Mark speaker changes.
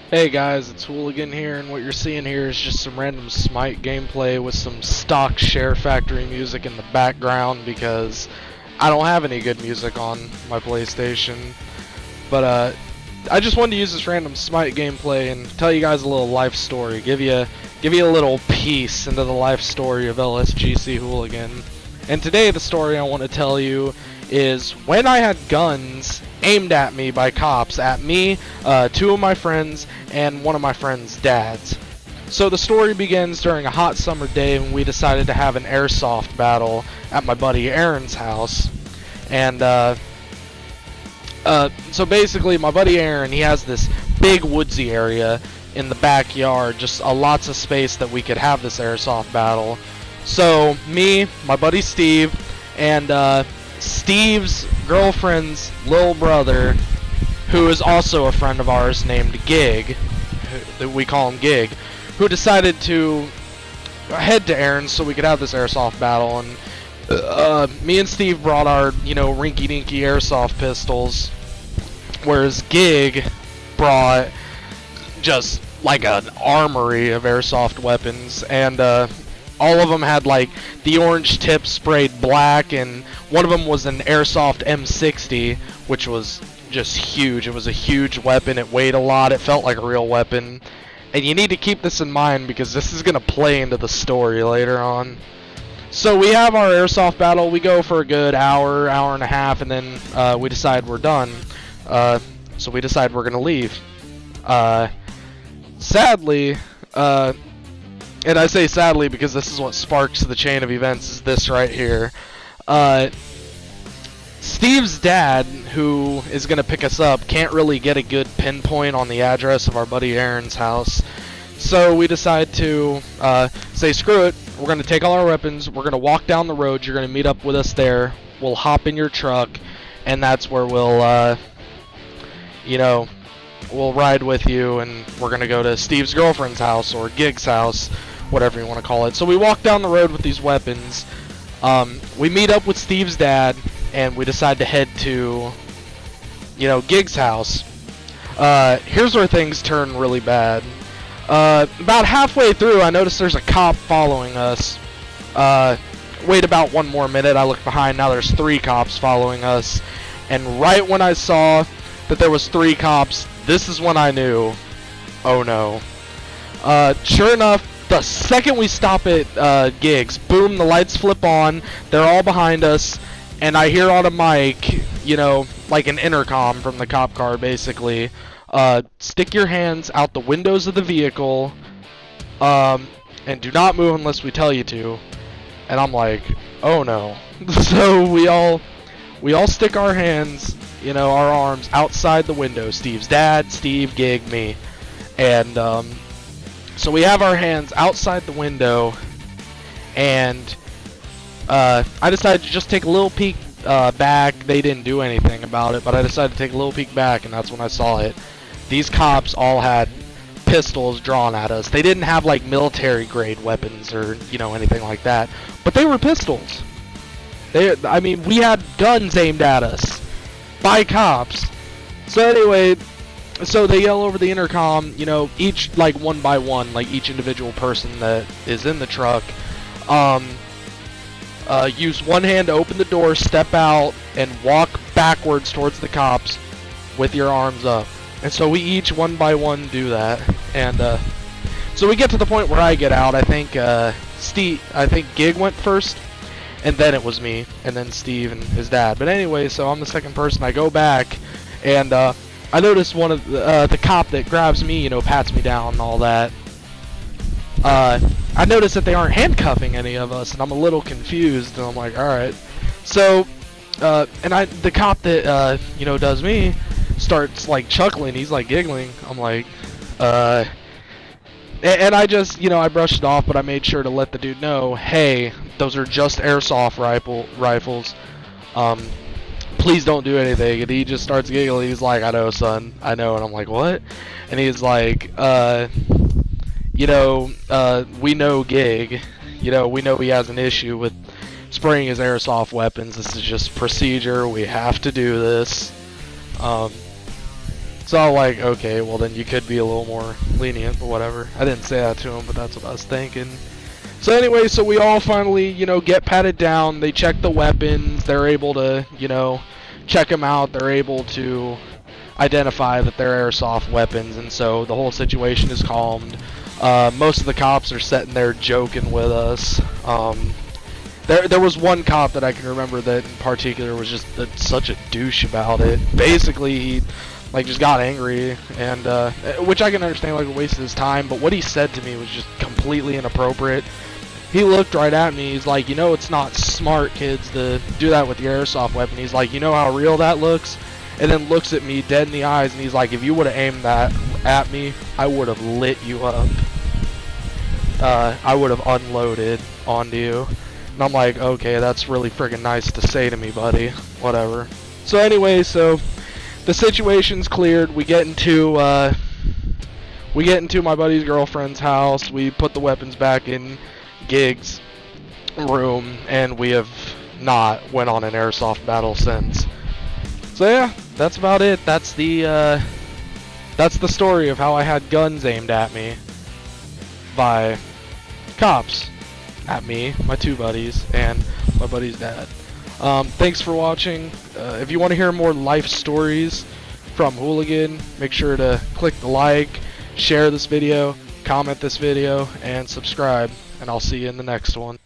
Speaker 1: Hey guys, it's Hooligan here, and what you're seeing here is just some random Smite gameplay with some stock Share Factory music in the background because I don't have any good music on my PlayStation. But I just wanted to use this random Smite gameplay and tell you guys a little life story, give you a little piece into the life story of LSGC Hooligan. And today the story I want to tell you is when I had guns aimed at me by cops, at me, two of my friends, and one of my friends' dads. So the story begins during a hot summer day when we decided to have an airsoft battle at my buddy Aaron's house. And so basically my buddy Aaron, he has this big woodsy area in the backyard, just lots of space that we could have this airsoft battle. So me, my buddy Steve, and Steve's girlfriend's little brother, who is also a friend of ours named Gig, we call him Gig, who decided to head to Aaron's so we could have this airsoft battle. And me and Steve brought our, rinky-dinky airsoft pistols, whereas Gig brought just like an armory of airsoft weapons, and all of them had like the orange tip sprayed black, and one of them was an airsoft M60, which was just huge. It was a huge weapon. It weighed a lot. It felt like a real weapon. And you need to keep this in mind because this is going to play into the story later on. So we have our airsoft battle. We go for a good hour and a half, and then we decide we're done. So we decide we're going to leave. Sadly, and I say sadly because this is what sparks the chain of events, is this right here. Steve's dad, who is going to pick us up, can't really get a good pinpoint on the address of our buddy Aaron's house. So we decide to say, screw it, we're going to take all our weapons, we're going to walk down the road, you're going to meet up with us there, we'll hop in your truck, and that's where we'll, we'll ride with you, and we're going to go to Steve's girlfriend's house, or Gig's house, whatever you want to call it. So we walk down the road with these weapons. We meet up with Steve's dad, and we decide to head to, Gig's house. Here's where things turn really bad. About halfway through, I noticed there's a cop following us. Wait about one more minute, I look behind, now there's 3 cops following us. And right when I saw that there was 3 cops, this is when I knew, oh no. Sure enough, the second we stop at Gigs, boom, the lights flip on, they're all behind us, and I hear on a mic, like an intercom from the cop car basically, stick your hands out the windows of the vehicle, and do not move unless we tell you to. And I'm like, oh no. So we all stick our hands, our arms outside the window. Steve's dad, Steve, Gig, me. And so we have our hands outside the window, and I decided to just take a little peek back. They didn't do anything about it, but I decided to take a little peek back, and that's when I saw it. These cops all had pistols drawn at us. They didn't have like military grade weapons or anything like that, but they were pistols. We had guns aimed at us by cops. So anyway, so they yell over the intercom, each like one by one, like each individual person that is in the truck, use one hand to open the door, step out, and walk backwards towards the cops with your arms up. And so we each one by one do that, and so we get to the point where I get out. I think Gig went first, and then it was me, and then Steve and his dad. But anyway, so I'm the second person. I go back, and I noticed one of the cop that grabs me, pats me down and all that. I noticed that they aren't handcuffing any of us, and I'm a little confused, and I'm like, alright. So, the cop that, does me, starts, like, chuckling, he's, like, giggling. I'm like, and I just, I brushed it off, but I made sure to let the dude know, hey, those are just airsoft rifles. Please don't do anything. And he just starts giggling. He's like, I know, son, I know. And I'm like, what? And he's like, we know Gig. We know he has an issue with spraying his airsoft weapons. This is just procedure. We have to do this. So I'm like, okay, well then you could be a little more lenient, but whatever. I didn't say that to him, but that's what I was thinking. So anyway, so we all finally, get patted down. They check the weapons. They're able to, check them out. They're able to identify that they're airsoft weapons, and so the whole situation is calmed. Most of the cops are sitting there joking with us. There was one cop that I can remember that in particular was just such a douche about it. Basically, he just got angry, and which I can understand, wasted his time. But what he said to me was just completely inappropriate. He looked right at me. He's like, it's not smart, kids, to do that with your airsoft weapon. He's like, you know how real that looks? And then looks at me dead in the eyes, and he's like, if you would have aimed that at me, I would have lit you up. I would have unloaded onto you. And I'm like, okay, that's really friggin' nice to say to me, buddy. Whatever. So anyway, so the situation's cleared. We get into my buddy's girlfriend's house. We put the weapons back in Gig's room, and we have not went on an airsoft battle since. So yeah, that's about it. That's the story of how I had guns aimed at me by cops at me, my two buddies, and my buddy's dad. Thanks for watching. If you want to hear more life stories from Hooligan, make sure to click the like, share this video, comment this video, and subscribe, and I'll see you in the next one.